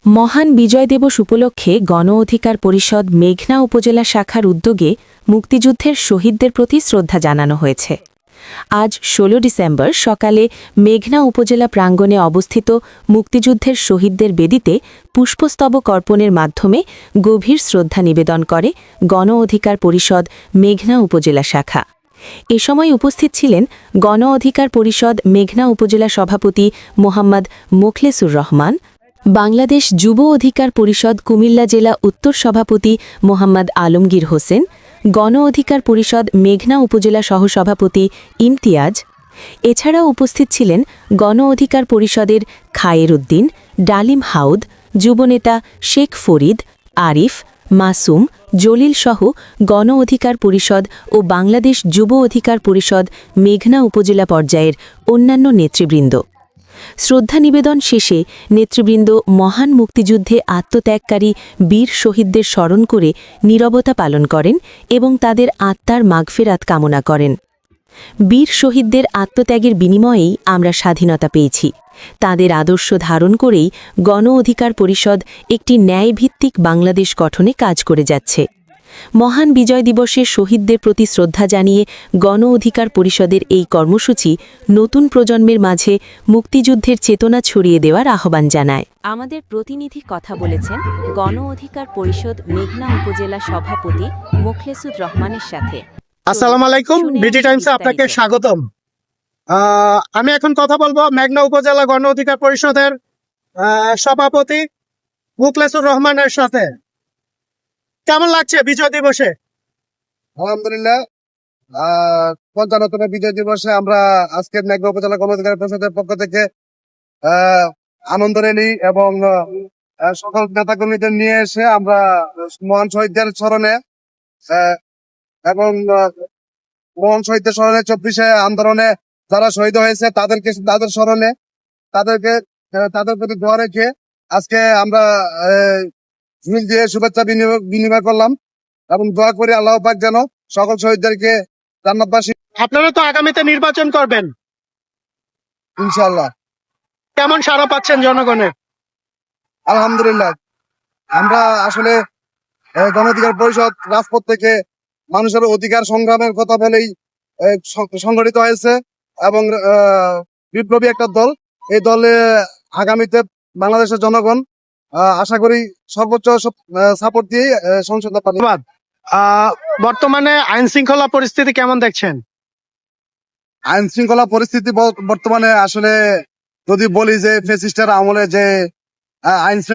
মহান বিজয় দিবস উপলক্ষে গণ অধিকার পরিষদ মেঘনা উপজেলা শাখার উদ্যোগে মুক্তিযুদ্ধের শহীদদের প্রতি শ্রদ্ধা জানানো হয়েছে। আজ ১৬ ডিসেম্বর সকালে মেঘনা উপজেলা প্রাঙ্গণে অবস্থিত মুক্তিযুদ্ধের শহীদদের বেদিতে পুষ্পস্তবক অর্পণের মাধ্যমে গভীর শ্রদ্ধা নিবেদন করে গণ অধিকার পরিষদ মেঘনা উপজেলা শাখা। এ সময় উপস্থিত ছিলেন গণ অধিকার পরিষদ মেঘনা উপজেলা সভাপতি মোহাম্মদ মোখলেসুর রহমান, বাংলাদেশ যুব অধিকার পরিষদ কুমিল্লা জেলা উত্তর সভাপতি মোহাম্মদ আলমগীর হোসেন, গণ অধিকার পরিষদ মেঘনা উপজেলা সহসভাপতি ইমতিয়াজ। এছাড়াও উপস্থিত ছিলেন গণ অধিকার পরিষদের খায়ের উদ্দিন, ডালিম হাউদ, যুবনেতা শেখ ফরিদ, আরিফ, মাসুম, জলিল সহ গণ অধিকার পরিষদ ও বাংলাদেশ যুব অধিকার পরিষদ মেঘনা উপজেলা পর্যায়ের অন্যান্য নেতৃবৃন্দ। শ্রদ্ধা নিবেদন শেষে নেতৃবৃন্দ মহান মুক্তিযুদ্ধে আত্মত্যাগকারী বীর শহীদদের স্মরণ করে নীরবতা পালন করেন এবং তাদের আত্মার মাগফেরাত কামনা করেন। বীর শহীদদের আত্মত্যাগের বিনিময়েই আমরা স্বাধীনতা পেয়েছি। তাদের আদর্শ ধারণ করেই গণ অধিকার পরিষদ একটি ন্যায়ভিত্তিক বাংলাদেশ গঠনে কাজ করে যাচ্ছে। মহান বিজয় দিবসে শহীদদের প্রতি শ্রদ্ধা জানিয়ে গণ অধিকার পরিষদের এই কর্মসূচি নতুন প্রজন্মের মাঝে মুক্তিযুদ্ধের চেতনা ছড়িয়ে দেওয়ার আহ্বান জানায়। আমাদের প্রতিনিধি কথা বলেছেন গণ অধিকার পরিষদ মেঘনা উপজেলা সভাপতি মোখলেসুর রহমানের সাথে। আসসালামু আলাইকুম, বিডি টাইমসে আপনাকে স্বাগতম। আমি এখন কথা বলবো মেঘনা উপজেলা গণ অধিকার পরিষদের সভাপতি মোখলেসুর রহমানের সাথে। কেমন লাগছে বিজয় দিবসে? আলহামদুলিল্লাহ, ৫৫তম বিজয় দিবসে আমরা আজকে মেঘনা উপজেলা গণ অধিকার পরিষদের পক্ষ থেকে আনন্দ র্যালি এবং সকল নেতাকর্মীদের নিয়ে এসে আমরা মহান শহীদদের স্মরণে এবং মহান শহীদদের স্মরণে ২৪শে আন্দোলনে যারা শহীদ হয়েছে তাদের স্মরণে তাদের প্রতি দোয়া রেখে আজকে আমরা ঝুল দিয়ে শুভেচ্ছা বিনিময় করলাম এবং দোয়া করি আল্লাহ পাক যেন সকল শহীদদেরকে জান্নাতবাসী। আপনারা তো আগামীতে নির্বাচন করবেন, ইনশাআল্লাহ। কেমন সাড়া পাচ্ছেন জনগণের? আলহামদুলিল্লাহ, আমরা আসলে গণ অধিকার পরিষদ রাজপথ থেকে মানুষের অধিকার সংগ্রামের কথা বলেই সংগঠিত হয়েছে এবং বিপ্লবী একটা দল। এই দলে আগামীতে বাংলাদেশের জনগণ আশা করি সর্বোচ্চ সাপোর্ট দিয়ে সংসদ পাবে। বর্তমানে আইন শৃঙ্খলা পরিস্থিতি কেমন দেখছেন? আইন শৃঙ্খলা পরিস্থিতি বর্তমানে আসলে যদি বলি যে ফ্যাসিস্টের আমলে যে আইন